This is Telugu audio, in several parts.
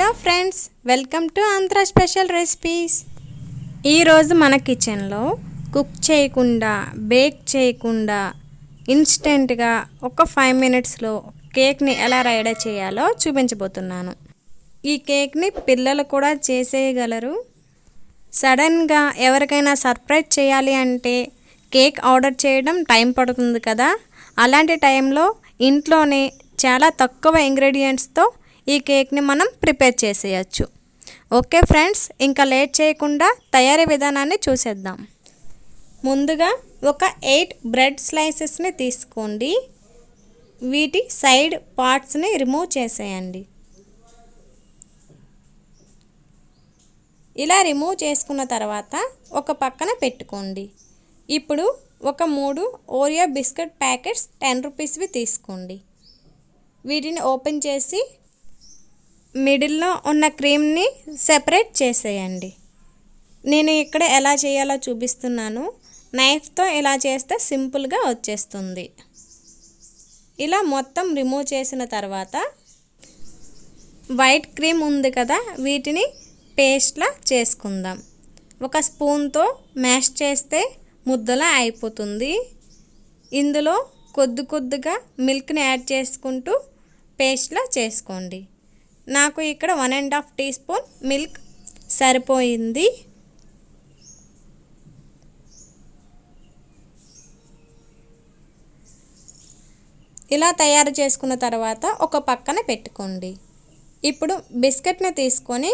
Hello friends, welcome to Andhra special recipes. ఈరోజు మన కిచెన్లో కుక్ చేయకుండా, బేక్ చేయకుండా ఇన్స్టెంట్గా ఒక 5 మినిట్స్లో కేక్ని ఎలా రెడీ చేయాలో చూపించబోతున్నాను. ఈ కేక్ని పిల్లలు కూడా చేసేయగలరు. సడన్గా ఎవరికైనా సర్ప్రైజ్ చేయాలి అంటే కేక్ ఆర్డర్ చేయడం టైం పడుతుంది కదా. అలాంటి టైంలో ఇంట్లోనే చాలా తక్కువ ఇంగ్రీడియంట్స్తో ఈ కేక్ని మనం ప్రిపేర్ చేసేయచ్చు. ఓకే ఫ్రెండ్స్, ఇంకా లేట్ చేయకుండా తయారీ విధానాన్ని చూసేద్దాం. ముందుగా ఒక 8 బ్రెడ్ స్లైసెస్ని తీసుకోండి. వీటి సైడ్ పార్ట్స్ని రిమూవ్ చేసేయండి. ఇలా రిమూవ్ చేసుకున్న తర్వాత ఒక పక్కన పెట్టుకోండి. ఇప్పుడు ఒక 3 ఓరియో బిస్కెట్ ప్యాకెట్స్ 10 రూపీస్వి తీసుకోండి. వీటిని ఓపెన్ చేసి మిడిల్లో ఉన్న క్రీమ్ని సెపరేట్ చేసేయండి. నేను ఇక్కడ ఎలా చేయాలో చూపిస్తున్నాను. నైఫ్తో ఇలా చేస్తే సింపుల్గా వచ్చేస్తుంది. ఇలా మొత్తం రిమూవ్ చేసిన తర్వాత వైట్ క్రీమ్ ఉంది కదా, వీటిని పేస్ట్లా చేసుకుందాం. ఒక స్పూన్తో మ్యాష్ చేస్తే ముద్దలా అయిపోతుంది. ఇందులో కొద్దిగా మిల్క్ని యాడ్ చేసుకుంటూ పేస్ట్లా చేసుకోండి. నాకు ఇక్కడ 1.5 టీ స్పూన్ మిల్క్ సరిపోయింది. ఇలా తయారు చేసుకున్న తర్వాత ఒక పక్కన పెట్టుకోండి. ఇప్పుడు బిస్కెట్ని తీసుకొని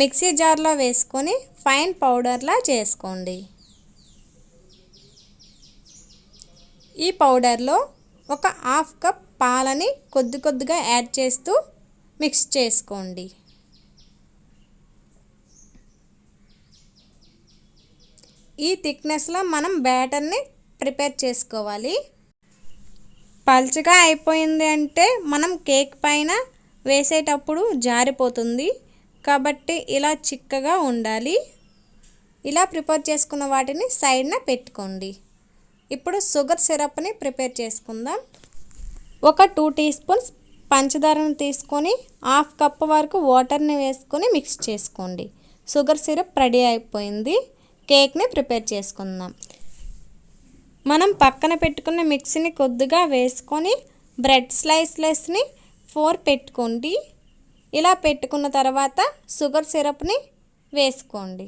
మిక్సీ జార్లో వేసుకొని ఫైన్ పౌడర్లా చేసుకోండి. ఈ పౌడర్లో ఒక 1/2 కప్ పాలని కొద్దిగా యాడ్ చేస్తూ మిక్స్ చేసుకోండి. ఈ థిక్నెస్లో మనం బ్యాటర్ని ప్రిపేర్ చేసుకోవాలి. పల్చగా అయిపోయింది అంటే మనం కేక్ పైన వేసేటప్పుడు జారిపోతుంది. కాబట్టి ఇలా చిక్కగా ఉండాలి. ఇలా ప్రిపేర్ చేసుకున్న వాటిని సైడ్న పెట్టుకోండి. ఇప్పుడు షుగర్ సిరప్ని ప్రిపేర్ చేసుకుందాం. ఒక 2 టీ స్పూన్స్ పంచదారను తీసుకొని 1/2 కప్ వరకు వాటర్ని వేసుకొని మిక్స్ చేసుకోండి. షుగర్ సిరప్ రెడీ అయిపోయింది. కేక్ని ప్రిపేర్ చేసుకుందాం. మనం పక్కన పెట్టుకున్న మిక్సీని కొద్దిగా వేసుకొని బ్రెడ్ స్లైసెస్ని 4 పెట్టుకోండి. ఇలా పెట్టుకున్న తర్వాత షుగర్ సిరప్ని వేసుకోండి.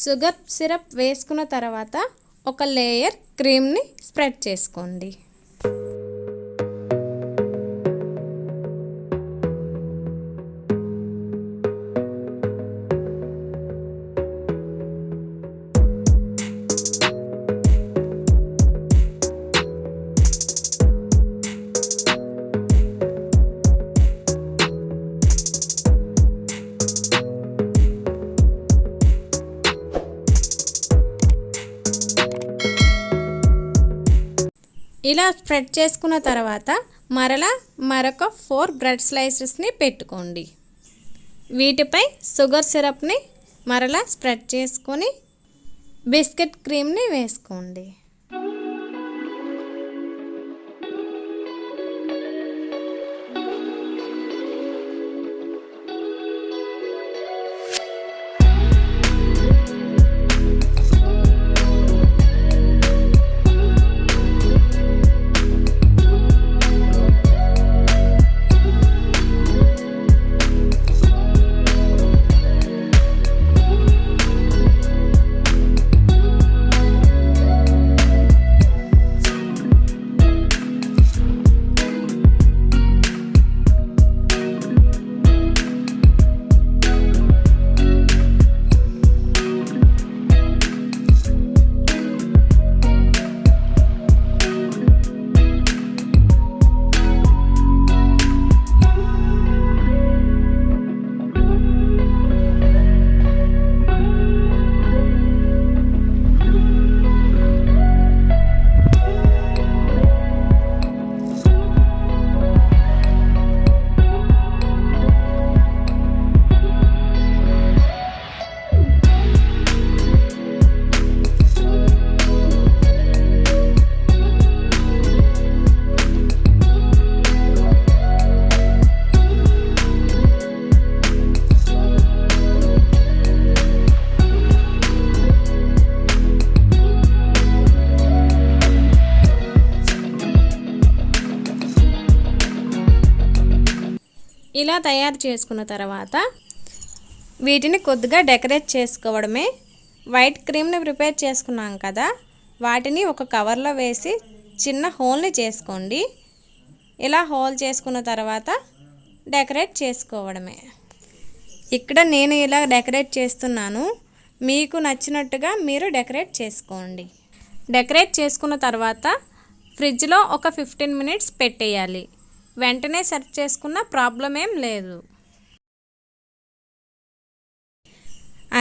షుగర్ సిరప్ వేసుకున్న తర్వాత ఒక లేయర్ క్రీమ్ని స్ప్రెడ్ చేసుకోండి. ఇలా స్ప్రెడ్ చేసుకున్న తర్వాత మరొక 4 బ్రెడ్ స్లైసెస్ని పెట్టుకోండి. వీటిపై షుగర్ సిరప్ని మరలా స్ప్రెడ్ చేసుకొని బిస్కెట్ క్రీమ్ని వేసుకోండి. ఇలా తయారు చేసుకున్న తర్వాత వీటిని కొద్దిగా డెకరేట్ చేసుకోవడమే. వైట్ క్రీమ్ని ప్రిపేర్ చేసుకున్నాం కదా, వాటిని ఒక కవర్లో వేసి చిన్న హోల్ని చేసుకోండి. ఇలా హోల్ చేసుకున్న తర్వాత డెకరేట్ చేసుకోవడమే. ఇక్కడ నేను ఇలా డెకరేట్ చేస్తున్నాను, మీకు నచ్చినట్టుగా మీరు డెకరేట్ చేసుకోండి. డెకరేట్ చేసుకున్న తర్వాత ఫ్రిడ్జ్లో ఒక 15 మినిట్స్ పెట్టేయాలి. వెంటనే సర్వ్ చేసుకున్న ప్రాబ్లం ఏం లేదు.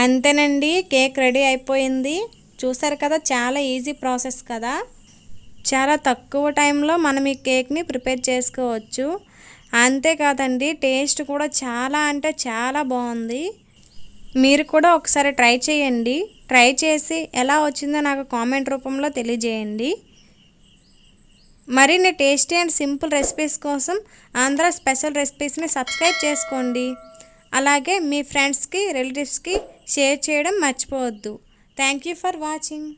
అంతేనండి, కేక్ రెడీ అయిపోయింది. చూసారు కదా, చాలా ఈజీ ప్రాసెస్ కదా. చాలా తక్కువ టైంలో మనం ఈ కేక్ని ప్రిపేర్ చేసుకోవచ్చు. అంతేకాదండి, టేస్ట్ కూడా చాలా అంటే చాలా బాగుంది. మీరు కూడా ఒకసారి ట్రై చేయండి. ట్రై చేసి ఎలా వచ్చిందో నాకు కామెంట్ రూపంలో తెలియజేయండి. మరిన్ని టేస్టీ అండ్ సింపుల్ రెసిపీస్ కోసం ఆంధ్ర స్పెషల్ రెసిపీస్ని సబ్స్క్రైబ్ చేసుకోండి. అలాగే మీ ఫ్రెండ్స్కి, రిలేటివ్స్కి షేర్ చేయడం మర్చిపోవద్దు. Thank you for watching.